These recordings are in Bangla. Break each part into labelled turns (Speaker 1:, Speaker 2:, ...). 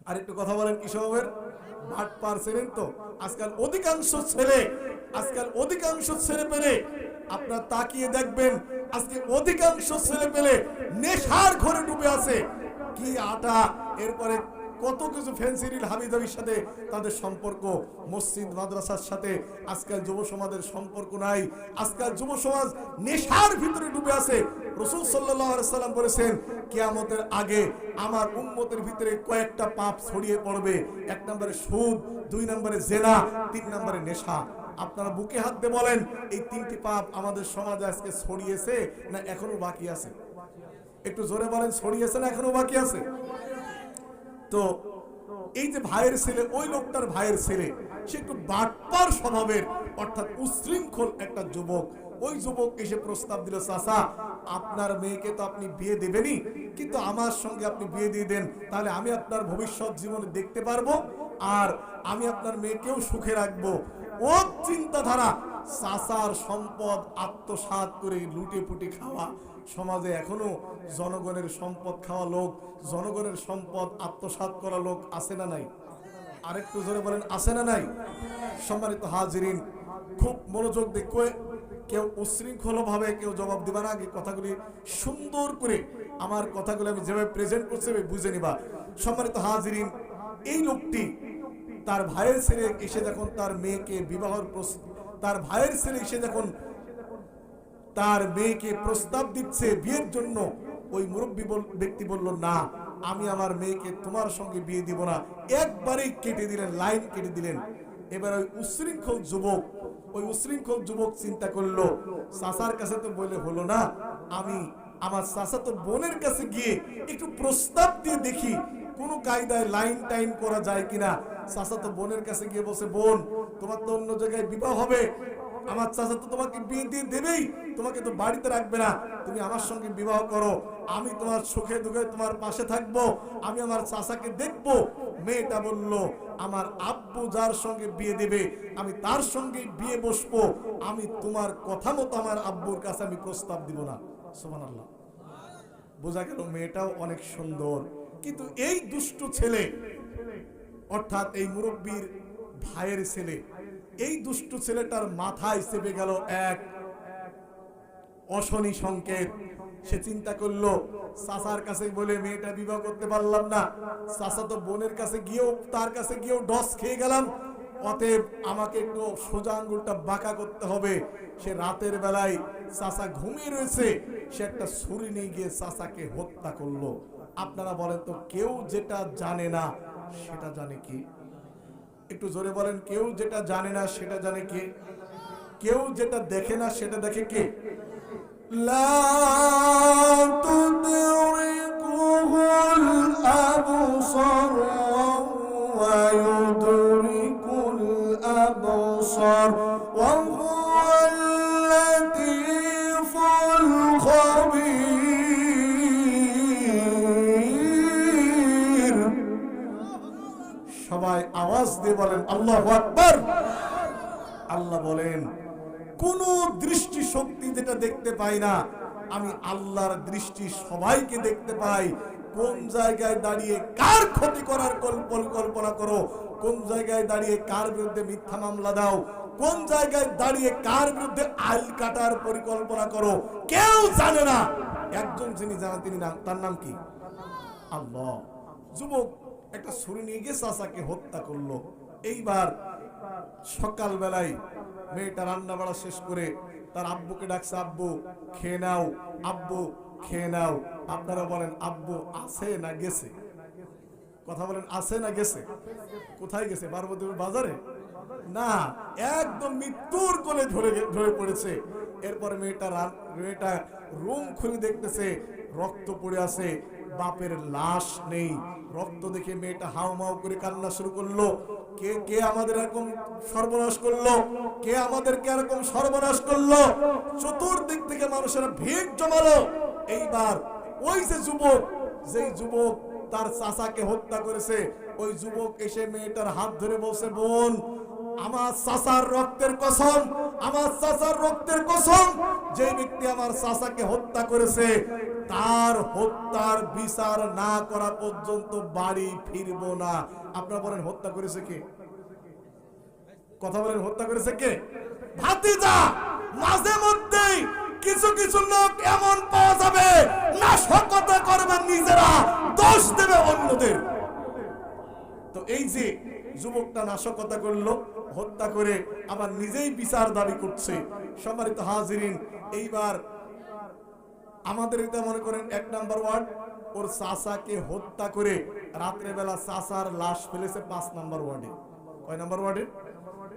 Speaker 1: আর একটু কথা বলেন কি স্বভাবের? ভাটপার ছিলেন তো। আজকাল অধিকাংশ ছেলে পেলে আপনার তাকিয়ে দেখবেন, আজকে অধিকাংশ ছেলে পেলে নেশার ঘরে ডুবে আছে। কি আটা, এরপরে কত কিছু ফেন্সিডিল হাবিজাবির সাথে তাদের সম্পর্ক, মসজিদ মাদ্রাসার সাথে আজকাল যুব সমাজের সম্পর্ক নাই। আজকাল যুব সমাজ নেশার ভিতরে ডুবে আছে। রাসূল সাল্লাল্লাহু আলাইহি সাল্লাম বলেছেন, কিয়ামতের আগে আমার উম্মতের ভিতরে কয়েকটা পাপ ছড়িয়ে পড়বে। 1 নম্বরে সুদ, 2 নম্বরে জেনা, 3 নম্বরে নেশা। আপনারা বুকে হাত দিয়ে বলেন, এই 3টি পাপ আমাদের সমাজে আজকে ছড়িয়েছে না এখনো বাকি আছে? একটু জোরে বলেন, ছড়িয়েছে না এখনো বাকি আছে? তো এই যে ভাইয়ের ছেলে, ওই লোকটার ভাইয়ের ছেলে, সে একটু বাটপার স্বভাবের, অর্থাৎ উশৃঙ্খল একটা যুবক। ওই যুবক এসে প্রস্তাব দিল, চাচা আপনার মেয়েকে তো আপনি বিয়ে দেবেনই, কিন্তু আমার সঙ্গে আপনি বিয়ে দিয়ে দেন, তাহলে আমি আপনার ভবিষ্যৎ জীবনে দেখতে পারবো, আর আমি আপনার মেয়েকেও সুখে রাখবো। ও চিন্তাধারা, চাচার সম্পদ আত্মসাৎ করে লুটে পুটে খাওয়া। সমাজে এখনো জনগণের সম্পদ খাওয়া লোক, জনগণের সম্পদ আত্মসাৎ করা লোক আছে না নাই? আরেকটু জোরে বলেন, আছে না নাই? সম্মানিত হাজিরিন, খুব মনোযোগ দিয়ে কেউ উশৃঙ্খল ভাবে কেউ জবাব দিবা না। আগে কথাগুলি সুন্দর করে, আমার কথাগুলো আমি যেভাবে প্রেজেন্ট করছি বুঝে নিবা। সম্মানিত হাজিরিন, এই লোকটি তার ভাইয়ের ছেলে এসে যখন তার মেয়েকে তার মেয়েকে প্রস্তাব দিচ্ছে বিয়ের জন্য, ওই মুরব্বী ব্যক্তি বলল, না আমি আমার মেয়েকে তোমার সঙ্গে বিয়ে দিব না। একবারেই কেটে দিলেন, লাইন কেটে দিলেন। এবার ওই উশৃঙ্খল যুবক চিন্তা করলো, চাচার কাছে তো বলে হলো না, আমি আমার চাচা তো বোনের কাছে গিয়ে একটু প্রস্তাব দিয়ে দেখি কোন কায়দায় লাইন টাইন করা যায় কিনা। চাচা তো বোনের কাছে গিয়ে বলছে, বোন তোমার তো অন্য জায়গায় বিবাহ হবে, আমার চাচা তো তোমাকে বিয়ে দিয়ে দেবেই, তোমাকে তো বাড়িতে রাখবে না, তুমি আমার সঙ্গে বিবাহ করো, আমি তোমার সুখে দুঃখে তোমার পাশে থাকবো, আমি আমার চাচাকে দেখবো। মেয়েটা বলল, আমার আব্বু যার সঙ্গে বিয়ে দেবে আমি তার সঙ্গে বিয়ে বসবো, আমি তোমার কথা মতো আমার আব্বুর কাছে আমি প্রস্তাব দিব না। সুবহানাল্লাহ। বোঝা গেল মেয়েটাও অনেক সুন্দর, কিন্তু এই দুষ্ট ছেলে, অর্থাৎ এই মুরব্বীর ভাইয়ের ছেলে, এই দুষ্ট ছেলেটার মাথায় চেপে গেল এক অশনি সংকেত। সে চিন্তা করলো, চাচার কাছে বলে মেয়েটা বিবাহ করতে পারলাম না, চাচা তো বোনের কাছে গিয়েও তার কাছে গিয়েও ডস খেয়ে গেলাম, অতএব আমাকে একটু সোজা আঙ্গুলটা বাঁকা করতে হবে। সে রাতের বেলায় চাচা ঘুমিয়ে রয়েছে, সে একটা ছুরি নিয়ে গিয়ে চাচাকে হত্যা করলো। আপনারা বলেন তো, কেউ যেটা জানে না সেটা জানে কি? একটু জোরে বলেন, কেউ যেটা জানে না সেটা জানে কে? কেউ যেটা দেখে না সেটা দেখে কে? লা তুদরিকুল আবসার ওয়া ইউদরিকুল আবসার ওয়া হুয়াল লাতীফুল খাবীর। সবাই আওয়াজ দিয়ে বলেন আল্লাহু আকবার। আল্লাহ বলেন, কোন দৃষ্টি শক্তি যেটা দেখতে পাই না, আমি আল্লাহর দৃষ্টি সবাইকে দেখতে পাই। কোন জায়গায় দাঁড়িয়ে কার ক্ষতি করার পরিকল্পনা করো, কোন জায়গায় দাঁড়িয়ে কার বিরুদ্ধে মিথ্যা মামলা দাও, কোন জায়গায় দাঁড়িয়ে কার বিরুদ্ধে আইল কাটার পরিকল্পনা করো, কেউ জানে না। একজন যিনি জানেন, তিনি তার নাম কি? আল্লাহ। যুবক একটা ছুরি নিয়ে গিয়ে চাচাকে হত্যা করলো। এইবার সকাল বেলায় মেয়েটা রান্না বাড়া শেষ করে তার আব্বুকে ডাকছে, আব্বু খেয়ে নাও, আব্বু খেয়ে নাও। আপনারা বলেন, আব্বু আছে না গেছে? কথা বলেন, আছে না গেছে? কোথায় গেছে? পার্বতীপুর বাজারে না, একদম মৃত্যুর কোলে ধরে পড়েছে। এরপরে মেয়েটা রুম খুলে দেখতেছে রক্ত পড়ে আছে, বাপের লাশ নেই। রক্ত দেখে মেয়েটা হাউমাউ করে কান্না শুরু করলো। কে আমাদের এরকম সর্বনাশ করলো? কে আমাদেরকে এরকম সর্বনাশ করলো? চতুর্দিক থেকে মানুষেরা ভিড় জমালো। এইবার ওই যে যুবক তার চাচাকে হত্যা করেছে, ওই যুবক এসে মেয়েটার হাত ধরে বলছে, বোন আমার চাচার রক্তের কসম, আমার চাচার রক্তের কসম, যে ব্যক্তি আমার চাচাকে হত্যা করেছে তার হত্যার বিচার না করা পর্যন্ত বাড়ি ফিরবো না। আপনারা বলেন হত্যা করেছে কে? কথা বলেন হত্যা করেছে কে? ভাতিজা। মাঝে মধ্যেই কিছু কিছু লোক এমন পাওয়া যাবে নাশকতা করবে নিজেরা, দোষ দেবে অন্যদের। তো এই যে যুবকটা নাশকতা করলো, হত্যা করে আবার নিজেই বিচার দাবি করছে। সম্মানিত হাজিরিন, এইবার আমাদের এটা মনে করেন 1 নাম্বার ওয়ার্ড, ওর চাচাকে হত্যা করে রাত্রে বেলা চাচার লাশ ফেলেছে 5 নাম্বার ওয়ার্ডে। কয় নাম্বার ওয়ার্ডে?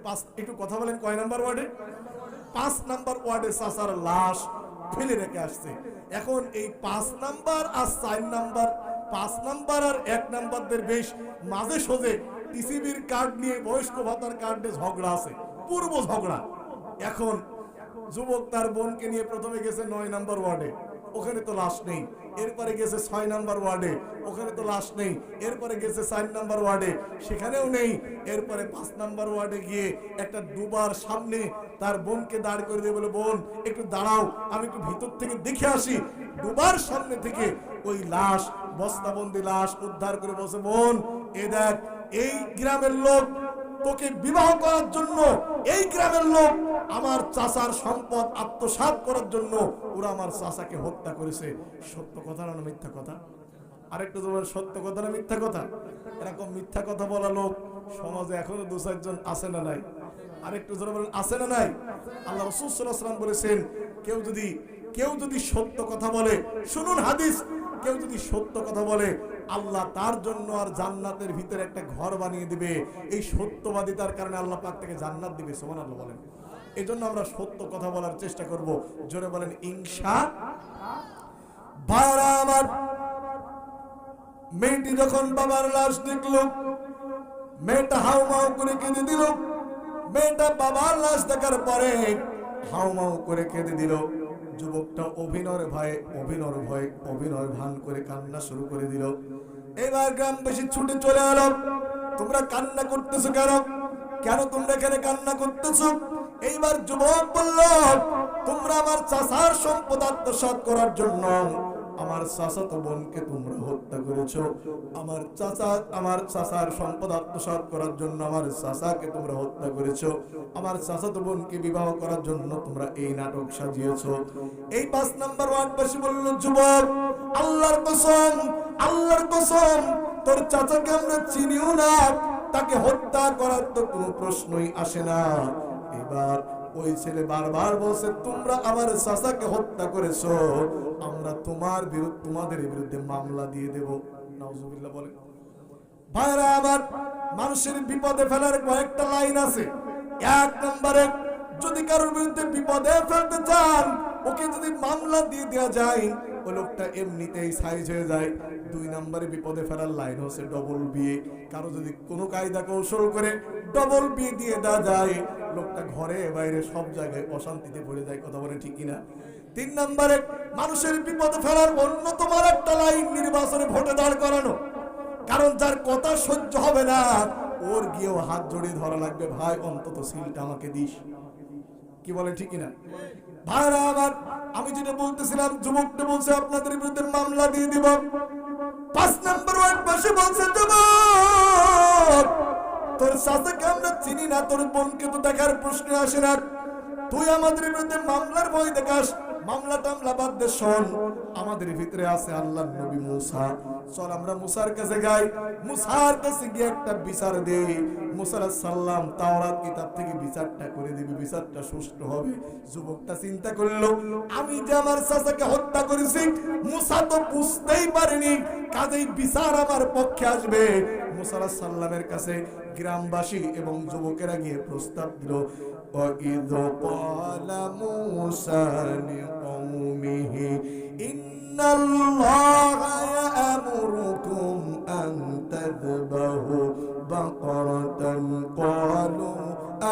Speaker 1: 5। একটু কথা বলেন, কয় নাম্বার ওয়ার্ডে? 5 নাম্বার ওয়ার্ডে চাচার লাশ ফেলে রেখে আসছে। এখন এই 5 নাম্বার আর 4 নাম্বার, 5 নাম্বার আর 1 নাম্বারদের বেশ মাঝে সোজে টিসিবির কার্ড নিয়ে, বয়স্ক ভাতার কার্ডে ঝগড়া আছে, পূর্ব ঝগড়া। এখন যুবক তার বোনকে নিয়ে প্রথমে গেছে 9 নাম্বার ওয়ার্ডে, ওখানে তো লাশ নেই। এরপরে গেছে 6 নাম্বার ওয়ার্ডে, ওখানে তো লাশ নেই। এরপরে গেছে 4 নাম্বার ওয়ার্ডে, সেখানেও নেই। এরপরে 5 নাম্বার ওয়ার্ডে গিয়ে একটা ডুবার সামনে তার বোনকে দাঁড় করে দিয়ে বলে, বোন একটু দাঁড়াও, আমি একটু ভিতর থেকে দেখে আসি। ডুবার সামনে থেকে ওই লাশ, বস্তাবন্দি লাশ উদ্ধার করে বসে, বোন এ দেখ, এই গ্রামের লোক তোকে বিবাহ করার জন্য, এই গ্রামের লোক আমার চাচার সম্পদ আত্মসাৎ করার জন্য ওরা আমার চাচাকে হত্যা করেছে। সত্য কথা না মিথ্যা কথা? আরেকটু বলেন, সত্য কথা না মিথ্যা কথা? এরকম মিথ্যা কথা বলা লোক সমাজে এখনো 2-4 জন আছে না নাই? আরেকটু জোরে বলেন, আছে না নাই? আল্লাহ রাসূল সাল্লাল্লাহু আলাইহি ওয়াসাল্লাম বলেছেন, কেউ যদি সত্য কথা বলে, শুনুন হাদিস, কেউ যদি সত্য কথা বলে আল্লাহ তার জন্য আর জান্নাতের ভিতরে একটা ঘর বানিয়ে দিবে। এই সত্যবাদিতার কারণে আল্লাহ পাক তাকে জান্নাত দিবে। সুবহানাল্লাহ বলেন। এই জন্য আমরা সত্য কথা বলার চেষ্টা করব। জোরে বলেন ইনশাআল্লাহ। আমার মেয়েটি যখন বাবার লাশ দেখল, মেয়েটা হাউমাউ করে কেঁদে দিল। মেয়েটা বাবার লাশ দেখার পরে হাউমাউ করে কেঁদে দিল। যুবকটা অভিনয় ভান করে কান্না শুরু করে দিল। এবার গ্রামবাসী ছুটে চলে এলো, তোমরা কান্না করতেছো কেন? কেন তোমরা এখানে কান্না করতেছো? এইবার যুবক বলল, তোমরা আমার চাচার সম্পদ আত্মসাৎ করার জন্য আমার চাচাতো বোনকে তোমরা হত্যা করেছো। আমার চাচার সম্পদ আত্মসাৎ করার জন্য আমার চাচাকে তোমরা হত্যা করেছো। আমার চাচাতো বোনকে বিবাহ করার জন্য তোমরা এই নাটক সাজিয়েছো। এই 5 নাম্বার ওয়ার্ডবাসী বলল, যুবক আল্লাহর কসম তোর চাচাকে আমরা চিনিও না, তাকে হত্যা করার তো কোনো প্রশ্নই আসে না। এবার ওই ছেলে বারবার বলছে, তোমরা আমার চাচাকে হত্যা করেছো, আমরা তোমাদের বিরুদ্ধে মামলা দিয়ে দেব। নাউজুবিল্লাহ বলেন। ভাইরা আমার, মানুষের বিপদে ফেলার কয়েকটা লাইন আছে। 1 নম্বরে, যদি কারোর বিরুদ্ধে বিপদে ফেলতে চান, ওকে যদি মামলা দিয়ে দেওয়া যায়, ওই লোকটা এমনিতেই সাইজ হয়ে যায়। 2 নম্বরে বিপদে ফেলার লাইন হচ্ছে ডবল বিয়ে। কারো যদি কোনো কায়দা কৌশল করে ডবল বিয়ে দিয়ে দেওয়া যায়, লোকটা ঘরে বাইরে সব জায়গায় অশান্তিতে পড়ে যায়। কথা বলে ঠিক কিনা? 3 নম্বরে, মানুষের বিপদে ফেলার অন্যতম একটা লাইন নির্বাচনে ভোটে দাঁড় করানো। কারণ যার কথা সহ্য হবে না, ওর গিয়েও হাত জড়িয়ে ধরা লাগবে, ভাই অন্তত সিলটা আমাকে দিস। কি বলে ঠিক কিনা? ভাইরা আমার, আমি যেটা বলতেছিলাম, যুবকটা বলছে আপনাদের বিরুদ্ধে মামলা দিয়ে দিব। 5 নম্বর ওয়ার্ড বসে বলছে, যুবক তোর চাচাকে আমরা চিনি না, তোর বোনকে তো দেখার প্রশ্ন আসে না, তুই আমাদের বিরুদ্ধে মামলার ভয় দেখাস। মামলা টামলা বাদ দে, শোন আমাদের ভিতরে আছে আল্লাহর নবী মুসা, চল আমরা মুসার কাছে যাই, মুসার কাছে গিয়ে একটা বিচার দেই। মুসা আলাইহিস সালাম তাওরাত কিতাব থেকে বিচারটা করে দিবে, বিচারটা সুষ্ঠু হবে। যুবকটা চিন্তা করলো, আমি যে আমার চাচাকে হত্যা করেছি, মুসা তো বুঝতেই পারেনি, কাজেই বিচার আমার পক্ষে আসবে। মুসা আলাইহিস সালামের কাছে গ্রামবাসী এবং যুবকেরা গিয়ে প্রস্তাব দিল, وَإِذْ قَالَ مُوسَى لِقَوْمِهِ إِنَّ اللَّهَ يَأْمُرُكُمْ أَن تَذْبَحُوا بَقَرَةً قَالُوا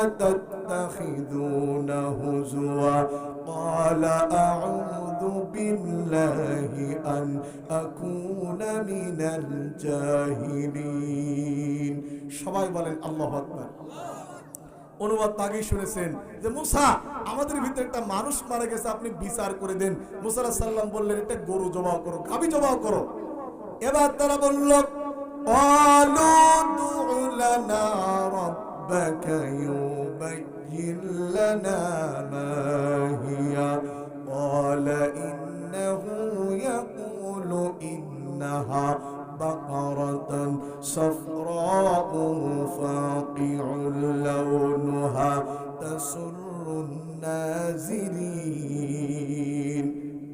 Speaker 1: أَتَتَّخِذُونَ هُزُوًا قَالَ أَعُوذُ بِاللَّهِ أَنْ أَكُونَ مِنَ الْجَاهِلِينَ। সবাই বলেন আল্লাহু আকবার। অনুবাদ আগেই শুনেছেন যে মুসা আমাদের ভিতরে একটা মানুষ মারা গেছে, আপনি বিচার করে দেন। মুসা আলাইহিস সালাম বললেন একটা গরু জবাহ করো, গাভী জবাহ করো। এবার তারা বলল ক্বালু দু'ু লানা রাব্বাকা ইউবায়্যিন লানা মা হিয়া ক্বালা ইন্নাহু ইয়াকুলু ইন্নাহা বাকারাতুন সাফরাউ ফাকিউল লাউনুহা তাসুরুন নাজিরিন।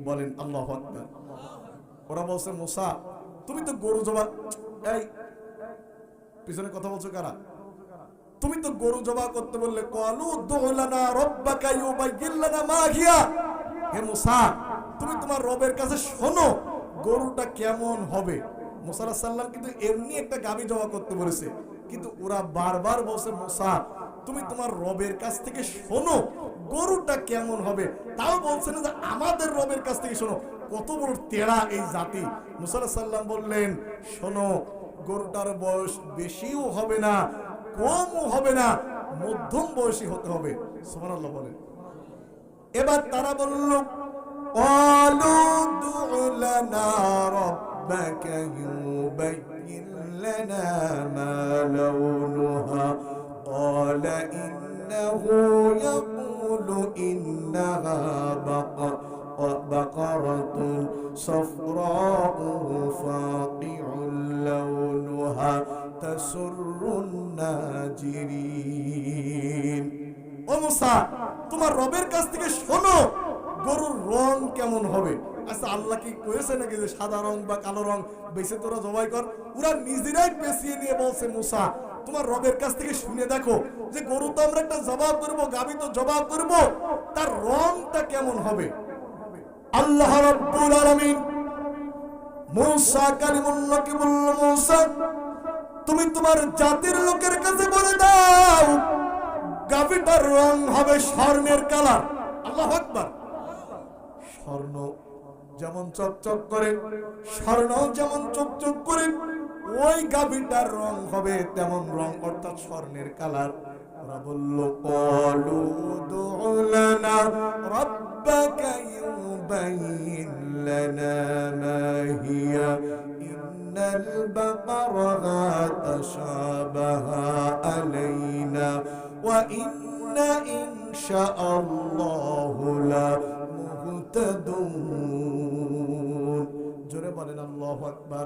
Speaker 1: বলেন আল্লাহু আকবার। ওরা বলছে মুসা তুমি তো গরু জবাহ, এই পিছনে কথা বলছো কারা? তুমি তো গরু জবাহ করতে বললে ক্বালু দু'ু লানা রাব্বাকা ইউবায়্যিন লানা মা হিয়া। হে মুসা তুমি তোমার রবের কাছে শোনো গরুটা কেমন হবে। মুসা আলাইহিস সালাম কিন্তু এমনি একটা গাভী জবাহ করতে বলেছে, কিন্তু ওরা বারবার বলছে মুসা তুমি তোমার রবের কাছ থেকে শোনো গরুটা কেমন হবে। তাও বলছে না যে আমাদের রবের কাছ থেকে শোনো। কত বড় তেড়া এই জাতি। মুসা আলাইহিস সালাম বললেন শোনো গরুটার বয়স বেশিও হবে না কমও হবে না, মধ্যম বয়সী হতে হবে। সুবহানাল্লাহ বলেন। এবার তারা বলল ক্বালু দু'ু লানা রাব্বাকা ইউবায়্যিন লানা মা লাউনুহা ক্বালা ইন্নাহু ইয়াকুলু ইন্নাহা বাকারাতুন সাফরাউ ফাকিউল লাউনুহা তাসুরুন নাজিরিন। ও মুসা তোমার রবের কাছ থেকে শোনো গরুর রং কেমন হবে। আচ্ছা আল্লাহ কি কয়েছে নাকি যে সাদা রং বা কালো রং বেছে তোরা জবাই কর? ওরা নিজেরাই পেছিয়ে নিয়ে বলছে মুসা তোমার রবের কাছ থেকে শুনে দেখো যে গরু তো আমরা একটা জবাব করব, গাভী তো জবাব করব, তার রংটা কেমন হবে। আল্লাহ রাব্বুল আলামিন মুসা কালিমুল্লাহকে বলল মুসা তুমি তোমার জাতির লোকের কাছে বলে দাও গাভীটার রং হবে স্বর্ণের কালার। আল্লাহু আকবার। স্বর্ণ যেমন চকচক করে, স্বর্ণ যেমন চকচক করে, ওই গাভীটার রং হবে তেমন রং, অর্থাৎ স্বর্ণের কালার। ওরা বলল ক্বালু দু'ু লানা রাব্বাকা ইউবায়্যিন লানা মা হিয়া ইন্নাল বাকারা তাশাবাহা আলাইনা ওয়া ইন্না ইনশাআল্লাহু লা মুহতাদুন। জোরে বলেন আল্লাহু আকবার।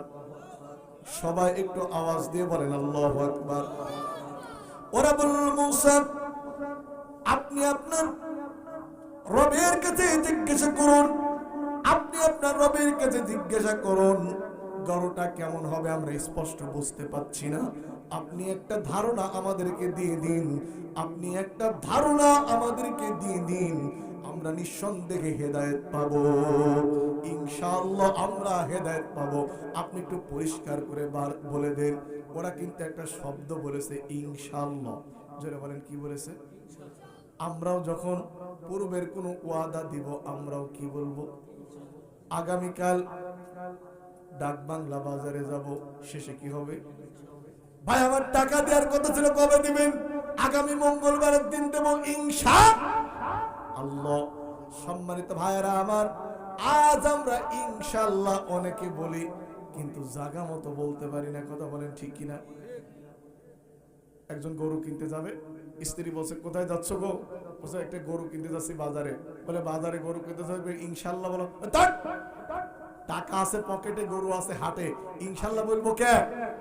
Speaker 1: সবাই একটু আওয়াজ দিয়ে বলেন আল্লাহু আকবার। ওরা বলল মুসা আপনি আপনার রবের কাছে জিজ্ঞাসা করুন, আপনি আপনার রবের কাছে জিজ্ঞাসা করুন গরুটা কেমন হবে, আমরা স্পষ্ট বুঝতে পাচ্ছি না। আপনি একটা ধারণা আমাদেরকে দিয়ে দিন, আপনি একটা ধারণা আমাদেরকে দিয়ে দিন, আমরা নিঃসন্দেহে হেদায়েত পাবো, ইনশাআল্লাহ আমরা হেদায়েত পাবো। আপনি একটু পরিষ্কার করে বলে দেন। ওরা কিন্তু একটা শব্দ বলেছে ইনশাআল্লাহ। জোরে বলেন কি বলেছে? আমরাও যখন পূর্বের কোনো ওয়াদা দিব আমরাও কি বলবো? আগামীকাল ডাকবাংলা বাজারে যাব, শেষে কি হবে? ভাই আমার টাকা দেওয়ার কথা ছিল, কবে দিবেন? আগামী মঙ্গলবারের দিন দেব ইনশাআল্লাহ। সম্মানিত ভাইয়েরা আমার, আজ আমরা ইনশাআল্লাহ অনেকে বলি কিন্তু জায়গা মতো বলতে পারি না। কথা বলেন ঠিক কিনা? একজন গরু কিনতে যাবে, স্ত্রী বলছে কোথায় যাচ্ছ গো? বলছে একটা গরু কিনতে যাচ্ছি বাজারে। বলে বাজারে গরু কিনতে যাবে ইনশাআল্লাহ বলো? টাকা আছে পকেটে, গরু আছে হাটে, ইনশাআল্লাহ বলবো কে?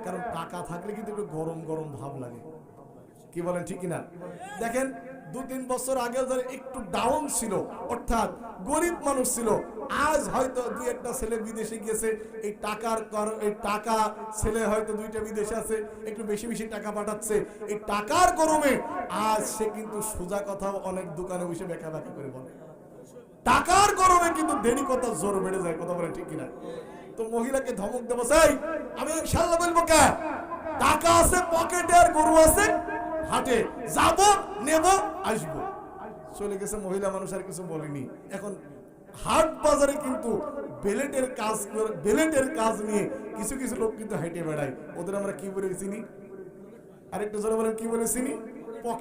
Speaker 1: কারণ টাকা থাকলে কিন্তু একটু গরম গরম ভাব লাগে। কি বলেন ঠিক কিনা? দেখেন 2-3 বছর আগে যারা একটু ডাউন ছিল, অর্থাৎ গরিব মানুষ ছিল, আজ হয়তো 2-1টা ছেলে বিদেশে গিয়েছে, এই টাকা ছেলে হয়তো 2টা বিদেশে আছে, একটু বেশি বেশি টাকা পাঠাচ্ছে, এই টাকার গরমে আজ সে কিন্তু সোজা কথা অনেক দোকানে বসে বেকা বেকা করে বলে। টাকার গরমে কিন্তু দেরি কথা জোর বেড়ে যায়। কথা বলেন ঠিক কিনা? তো মহিলাকে ধমক দেবো, সেই আমি ইনশাআল্লাহ বলবো কে? টাকা আছে পকেটে আর গরু আছে হাটে, যাব নেব আসবো। চলে গেছে মহিলা মানুষ, আর কিছু বলেনি। এখন হাট বাজারে কিন্তু বেলেটের কাজ নিয়ে কিছু কিছু লোক কিন্তু হেঁটে বেড়ায়। ওদের আমরা কি বলে চিনি? আরেকটু জোরে বলেন কি বলে চিনি?